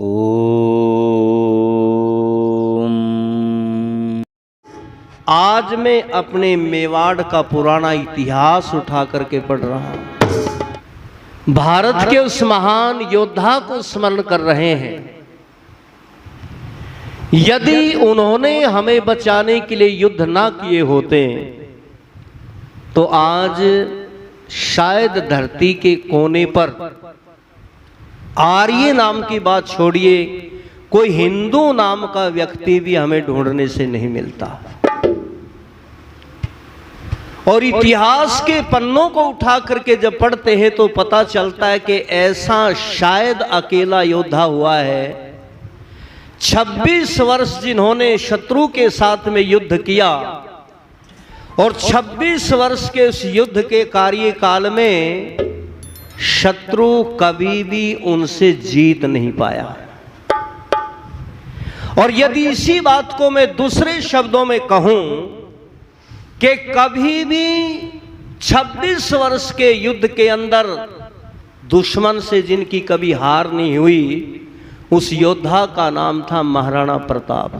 ओम। आज मैं अपने मेवाड़ का पुराना इतिहास उठा करके पढ़ रहा हूं। भारत के उस महान योद्धा को स्मरण कर रहे हैं। यदि उन्होंने हमें बचाने के लिए युद्ध ना किए होते तो आज शायद धरती के कोने पर आर्य नाम की बात छोड़िए, कोई हिंदू नाम का व्यक्ति भी हमें ढूंढने से नहीं मिलता। और इतिहास के पन्नों को उठा करके जब पढ़ते हैं तो पता चलता है कि ऐसा शायद अकेला योद्धा हुआ है। 26 वर्ष जिन्होंने शत्रु के साथ में युद्ध किया और 26 वर्ष के उस युद्ध के कार्यकाल में शत्रु कभी भी उनसे जीत नहीं पाया। और यदि इसी बात को मैं दूसरे शब्दों में कहूं कि कभी भी 26 वर्ष के युद्ध के अंदर दुश्मन से जिनकी कभी हार नहीं हुई, उस योद्धा का नाम था महाराणा प्रताप।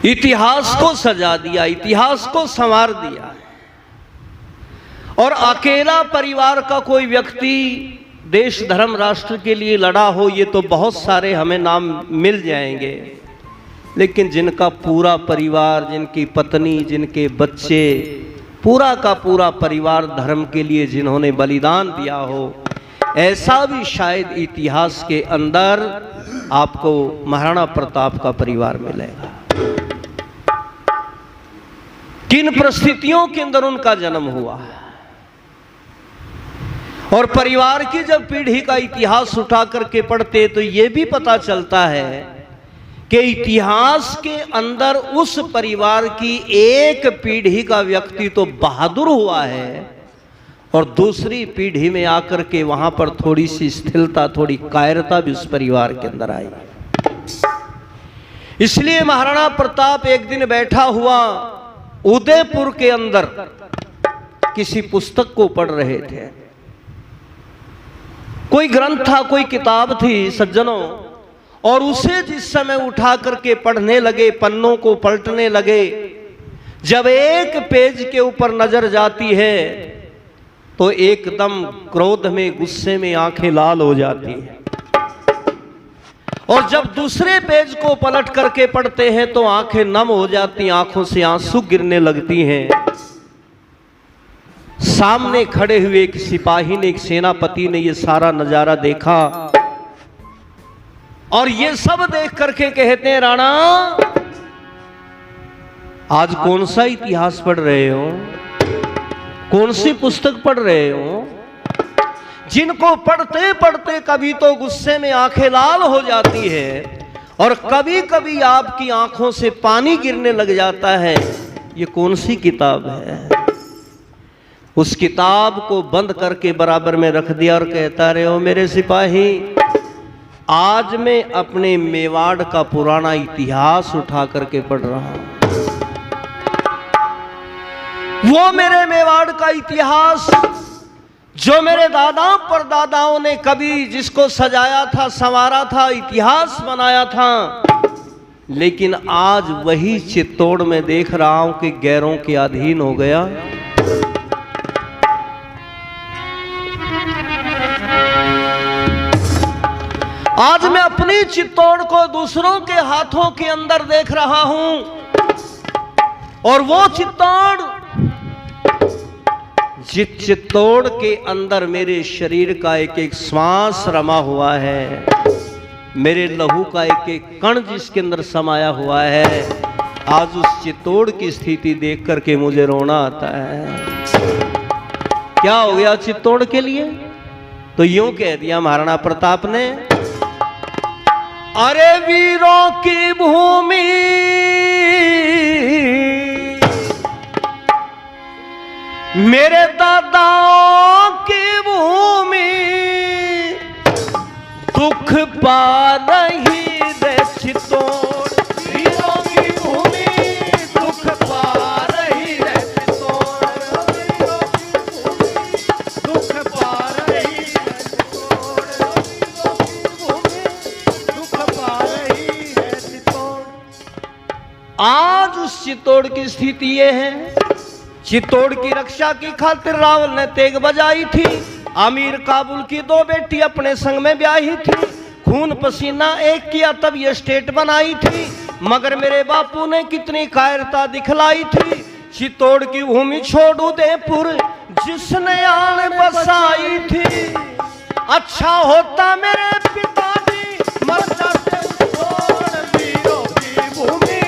इतिहास को सजा दिया, इतिहास को संवार दिया। और अकेला परिवार का कोई व्यक्ति देश धर्म राष्ट्र के लिए लड़ा हो, ये तो बहुत सारे हमें नाम मिल जाएंगे, लेकिन जिनका पूरा परिवार, जिनकी पत्नी, जिनके बच्चे, पूरा का पूरा परिवार धर्म के लिए जिन्होंने बलिदान दिया हो, ऐसा भी शायद इतिहास के अंदर आपको महाराणा प्रताप का परिवार मिलेगा। किन परिस्थितियों के अंदर उनका जन्म हुआ और परिवार की जब पीढ़ी का इतिहास उठा करके पढ़ते तो यह भी पता चलता है कि इतिहास के अंदर उस परिवार की एक पीढ़ी का व्यक्ति तो बहादुर हुआ है और दूसरी पीढ़ी में आकर के वहां पर थोड़ी सी स्थिरता, थोड़ी कायरता भी उस परिवार के अंदर आई। इसलिए महाराणा प्रताप एक दिन बैठा हुआ उदयपुर के अंदर किसी पुस्तक को पढ़ रहे थे। कोई ग्रंथ था, कोई किताब थी सज्जनों, और उसे जिस समय उठा करके पढ़ने लगे, पन्नों को पलटने लगे, जब एक पेज के ऊपर नजर जाती है तो एकदम क्रोध में, गुस्से में आंखें लाल हो जाती हैं। और जब दूसरे पेज को पलट करके पढ़ते हैं तो आंखें नम हो जाती, आंखों से आंसू गिरने लगती हैं। सामने खड़े हुए एक सिपाही ने, एक सेनापति ने ये सारा नजारा देखा और ये सब देख करके कहते हैं, राणा आज कौन सा इतिहास पढ़ रहे हो, कौन सी पुस्तक पढ़ रहे हो, जिनको पढ़ते पढ़ते कभी तो गुस्से में आंखें लाल हो जाती है और कभी कभी आपकी आंखों से पानी गिरने लग जाता है, ये कौन सी किताब है। उस किताब को बंद करके बराबर में रख दिया और कहता रहे हो, मेरे सिपाही, आज मैं अपने मेवाड़ का पुराना इतिहास उठा करके पढ़ रहा हूं। वो मेरे मेवाड़ का इतिहास जो मेरे दादा परदादाओं ने कभी जिसको सजाया था, संवारा था, इतिहास बनाया था, लेकिन आज वही चित्तौड़ में देख रहा हूं कि गैरों के अधीन हो गया। आज मैं अपनी चित्तौड़ को दूसरों के हाथों के अंदर देख रहा हूं और वो चित्तौड़, जिस चित्तौड़ के अंदर मेरे शरीर का एक एक श्वास रमा हुआ है, मेरे लहू का एक एक कण जिसके अंदर समाया हुआ है, आज उस चित्तौड़ की स्थिति देख करके मुझे रोना आता है। क्या हो गया चित्तौड़ के लिए? तो यूं कह दिया महाराणा प्रताप ने, अरे वीरों की भूमि, मेरे दादाओं की भूमि, दुख पा रही रे चित्तौड़, वीरों की भूमि, दुख पा रही रे चित्तौड़, वीरों की भूमि, दुख पा रही रे चित्तौड़। चित्तौड़ की स्थिति ये है, चित्तौड़ की रक्षा की खातिर रावल ने तेग बजाई थी। आमिर काबुल की 2 बेटी अपने संग में ब्याही थी। खून पसीना एक किया तब ये स्टेट बनाई थी। मगर मेरे बापू ने कितनी कायरता दिखलाई थी। चित्तौड़ की भूमि छोड़ उदयपुर जिसने आन बसाई थी। अच्छा होता मेरे पिताजी मर जाते चित्तौड़ वीरों की भूमि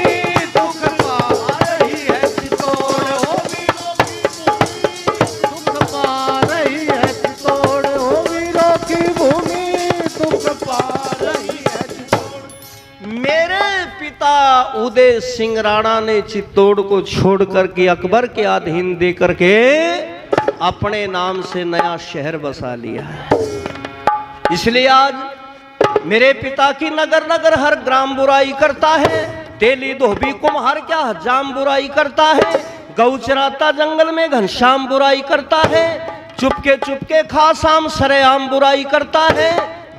दुख पा रही है चित्तौड़, ओ वीरों की भूमि दुख पा रही है चित्तौड़, ओ वीरों की भूमि दुख पा रही है चित्तौड़। मेरे पिता उदय सिंह राणा ने चित्तौड़ को छोड़ करके अकबर के अधीन दे करके अपने नाम से नया शहर बसा लिया है। इसलिए आज मेरे पिता की नगर नगर हर ग्राम बुराई करता है। तेली धोबी कुम्हार क्या हजाम बुराई करता है। गौ चराता जंगल में घनश्याम बुराई करता है। चुपके खासाम सरेआम बुराई करता है।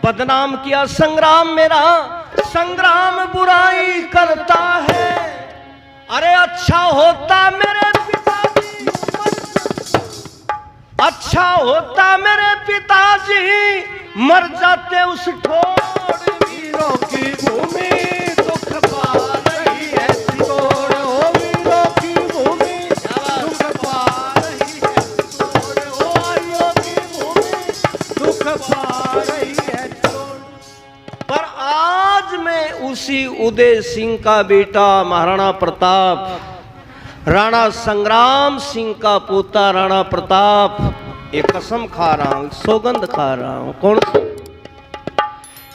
बदनाम किया संग्राम मेरा, संग्राम बुराई करता है। अरे अच्छा होता मेरे पिताजी, अच्छा होता मेरे पिताजी मर जाते उस ठोड़ वीरों की भूमि दुख पा रही है चित्तौड़, ओ वीरों की भूमि दुख पा रही है चित्तौड़, ओ आइयों की भूमि दुख पा रही है चित्तौड़। पर आज मैं उसी उदय सिंह का बेटा महाराणा प्रताप, राणा संग्राम सिंह का पोता राणा प्रताप एक कसम खा रहा हूं, सौगंध खा रहा हूं। कौन सी?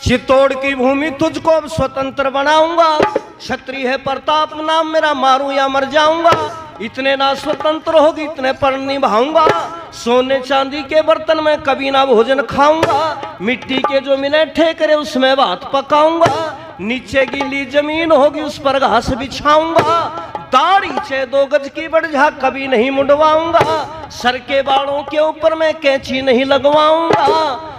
चित्तौड़ की भूमि तुझको अब स्वतंत्र बनाऊंगा। क्षत्रिय है प्रताप नाम मेरा, मारूं या मर जाऊंगा। इतने ना स्वतंत्र होगी इतने पर निभाऊंगा। सोने चांदी के बर्तन में कभी ना भोजन खाऊंगा। मिट्टी के जो मिले ठेकरे उसमें भात पकाऊंगा। नीचे गीली जमीन होगी उस पर घास बिछाऊंगा। दाढ़ी से 2 गज की बढ़िया कभी नहीं मुंडवाऊंगा। सर के बालों के ऊपर मैं कैंची नहीं लगवाऊंगा।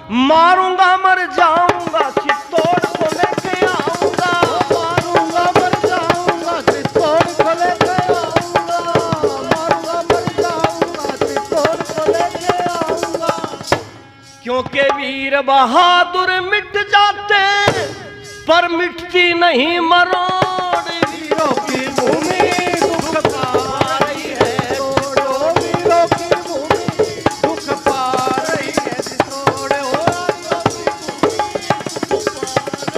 मारूंगा मर जाऊंगा चित्तौड़ को लेके आऊंगा। मारूंगा मर जाऊंगा चित्तौड़ को लेके आऊंगा। मारूंगा मर जाऊंगा चित्तौड़ को लेके आऊंगा। क्योंकि वीर बहादुर मिट जाते पर मिटती नहीं मरोड़ वीरों की भूमि दुख पा रही है चित्तौड़, ओ वीरों की भूमि दुख पा रही है चित्तौड़, ओ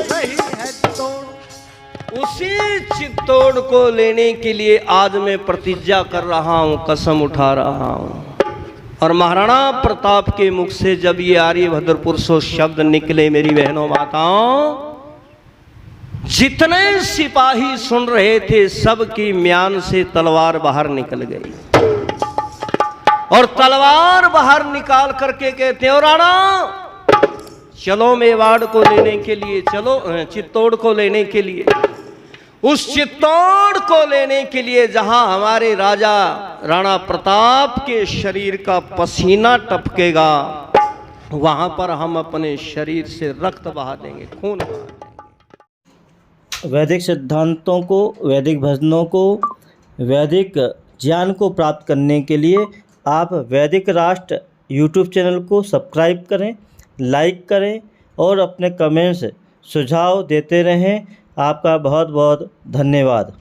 रही है चित्तौड़। उसी चित्तौड़ को लेने के लिए आज मैं प्रतिज्ञा कर रहा हूं, कसम उठा रहा हूं। और महाराणा प्रताप के मुख से जब ये आर्यभद्र पुरुषों शब्द निकले मेरी बहनों माताओं, जितने सिपाही सुन रहे थे सबकी म्यान से तलवार बाहर निकल गई। और तलवार बाहर निकाल करके कहते हैं, राणा चलो मेवाड़ को लेने के लिए, चलो चित्तौड़ को लेने के लिए। उस चित्तौड़ को लेने के लिए जहां हमारे राजा राणा प्रताप के शरीर का पसीना टपकेगा वहां पर हम अपने शरीर से रक्त बहा देंगे, खून बहा देंगे। वैदिक सिद्धांतों को, वैदिक भजनों को, वैदिक ज्ञान को प्राप्त करने के लिए आप वैदिक राष्ट्र यूट्यूब चैनल को सब्सक्राइब करें, लाइक करें और अपने कमेंट्स सुझाव देते रहें। आपका बहुत बहुत धन्यवाद।